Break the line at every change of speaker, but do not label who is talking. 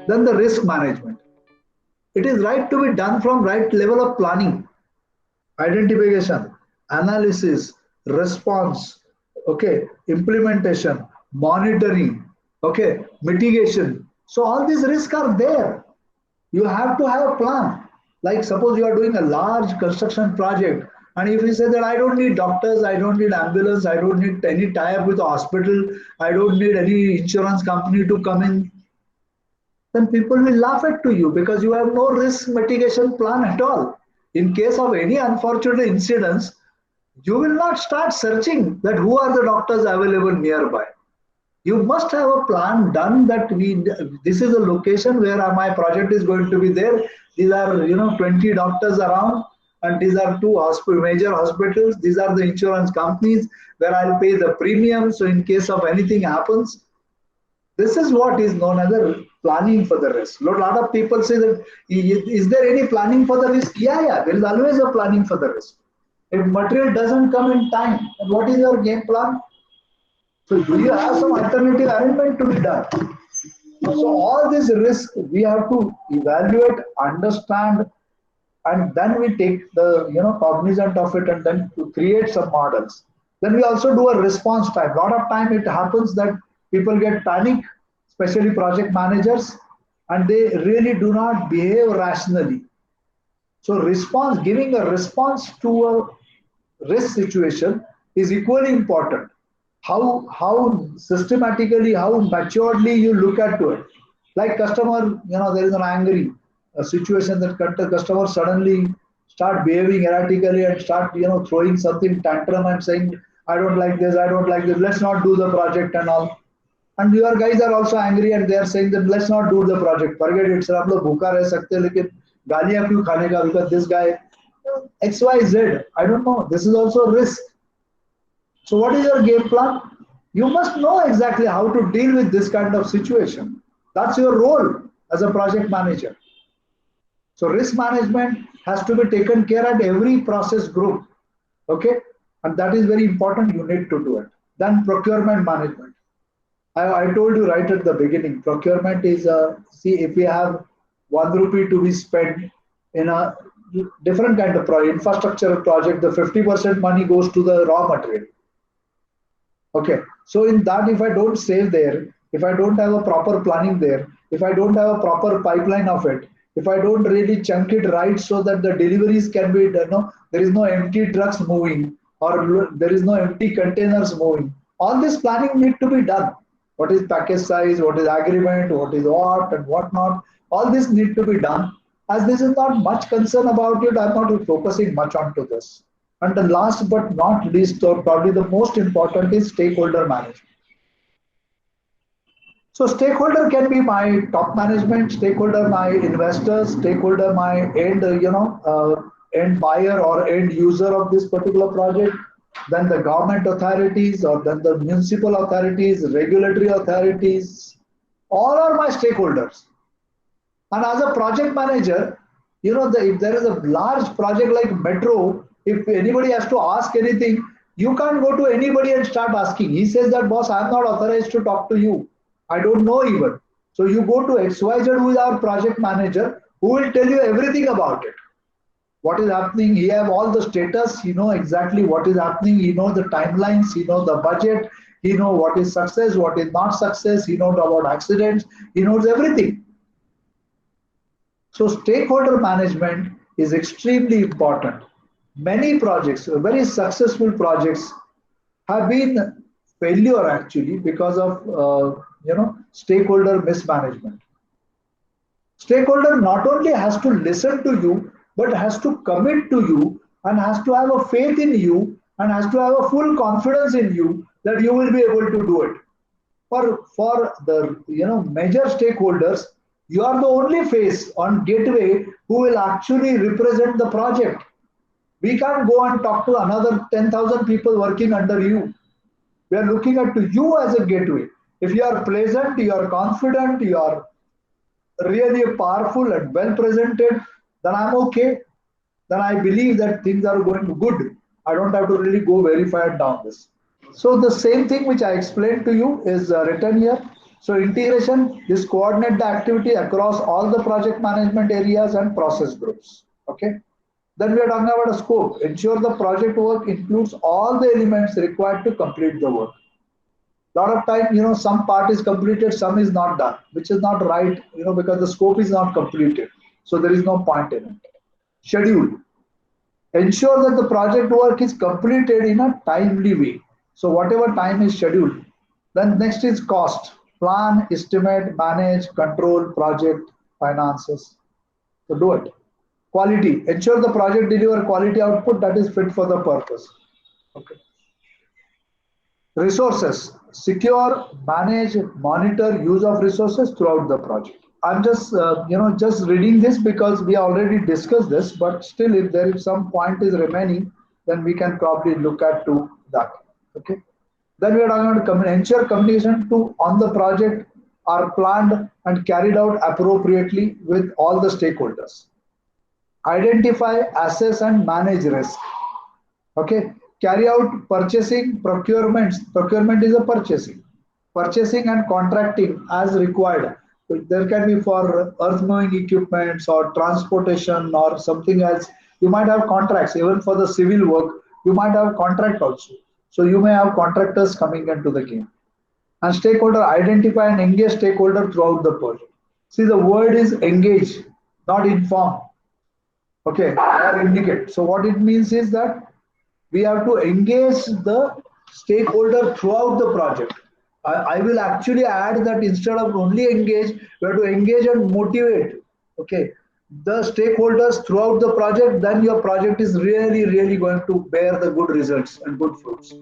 Then the risk management. It is right to be done from right level of planning, identification, analysis, response, okay, implementation, monitoring, okay, mitigation. So all these risks are there. You have to have a plan. Like suppose you are doing a large construction project, and if you say that I don't need doctors, I don't need ambulance, I don't need any tie-up with the hospital, I don't need any insurance company to come in, then people will laugh at to you because you have no risk mitigation plan at all. In case of any unfortunate incidents, you will not start searching that who are the doctors available nearby. You must have a plan done that this is a location where my project is going to be there. These are 20 doctors around, and these are two major hospitals. These are the insurance companies where I'll pay the premium. So in case of anything happens, this is what is known as a planning for the risk. A lot of people say that, is there any planning for the risk? Yeah, there is always a planning for the risk. If material doesn't come in time, then what is your game plan? So do you have some alternative arrangement to be done? So all this risk we have to evaluate, understand, and then we take the cognizant of it, and then to create some models. Then we also do a response time. A lot of time it happens that people get panic, especially project managers, and they really do not behave rationally. So response, giving a response to a risk situation is equally important. How systematically, how maturely you look at to it. Like customer, there is an angry situation that customer suddenly start behaving erratically and start throwing something tantrum and saying, I don't like this, I don't like this, let's not do the project and all. And your guys are also angry and they are saying that let's not do the project, forget it, sir, आप लोग भूखा रह सकते हैं लेकिन गालियां क्यों खाने का, because this guy XYZ, I don't know, this is also a risk. So what is your game plan? You must know exactly how to deal with this kind of situation. That's your role as a project manager. So risk management has to be taken care at every process group. Okay? And that is very important. You need to do it. Then procurement management. I told you right at the beginning, procurement is see, if we have 1 rupee to be spent in a different kind of infrastructure project, the 50% money goes to the raw material. Okay, so in that, if I don't save there, if I don't have a proper planning there, if I don't have a proper pipeline of it, if I don't really chunk it right so that the deliveries can be done, there is no empty trucks moving or there is no empty containers moving. All this planning need to be done. What is package size, what is agreement, what is what and what not. All this need to be done. As this is not much concern about it, I'm not focusing much onto this. And the last but not least, or probably the most important, is stakeholder management. So stakeholder can be my top management, stakeholder my investors, stakeholder my end buyer or end user of this particular project, then the government authorities or then the municipal authorities, regulatory authorities, all are my stakeholders. And as a project manager, if there is a large project like metro, if anybody has to ask anything, you can't go to anybody and start asking. He says that, boss, I'm not authorized to talk to you. I don't know even. So you go to XYZ, who is our project manager, who will tell you everything about it. What is happening, he have all the status, he know exactly what is happening, he know the timelines, he know the budget, he know what is success, what is not success, he knows about accidents, he knows everything. So stakeholder management is extremely important. Many projects, very successful projects, have been failure actually because of stakeholder mismanagement. Stakeholder not only has to listen to you, but has to commit to you and has to have a faith in you and has to have a full confidence in you that you will be able to do it. For the major stakeholders, you are the only face on gateway who will actually represent the project. We can't go and talk to another 10,000 people working under you. We are looking at to you as a gateway. If you are pleasant, you are confident, you are really powerful and well presented, then I'm okay. Then I believe that things are going good. I don't have to really go very far down this. So the same thing which I explained to you is written here. So integration is coordinate the activity across all the project management areas and process groups. Okay. Then we are talking about a scope. Ensure the project work includes all the elements required to complete the work. Lot of time, some part is completed, some is not done, which is not right, because the scope is not completed. So there is no point in it. Schedule. Ensure that the project work is completed in a timely way. So whatever time is scheduled. Then next is cost. Plan, estimate, manage, control, project, finances. So do it. Quality. Ensure the project deliver quality output that is fit for the purpose. Okay. Resources. Secure, manage, monitor use of resources throughout the project. I'm just reading this because we already discussed this, but still, if there is some point is remaining, then we can probably look at to that. Okay. Then we are talking about ensure communication to on the project are planned and carried out appropriately with all the stakeholders. Identify, assess, and manage risk. Okay. Carry out purchasing, procurements. Procurement is a purchasing and contracting as required. There can be for earth moving equipments or transportation or something else. You might have contracts even for the civil work. You might have contract also. So you may have contractors coming into the game. And stakeholder, identify and engage stakeholder throughout the project. See, the word is engage, not inform. Okay, or indicate. So what it means is that we have to engage the stakeholder throughout the project. I will actually add that instead of only engage, we have to engage and motivate. Okay, the stakeholders throughout the project. Then your project is really, really going to bear the good results and good fruits.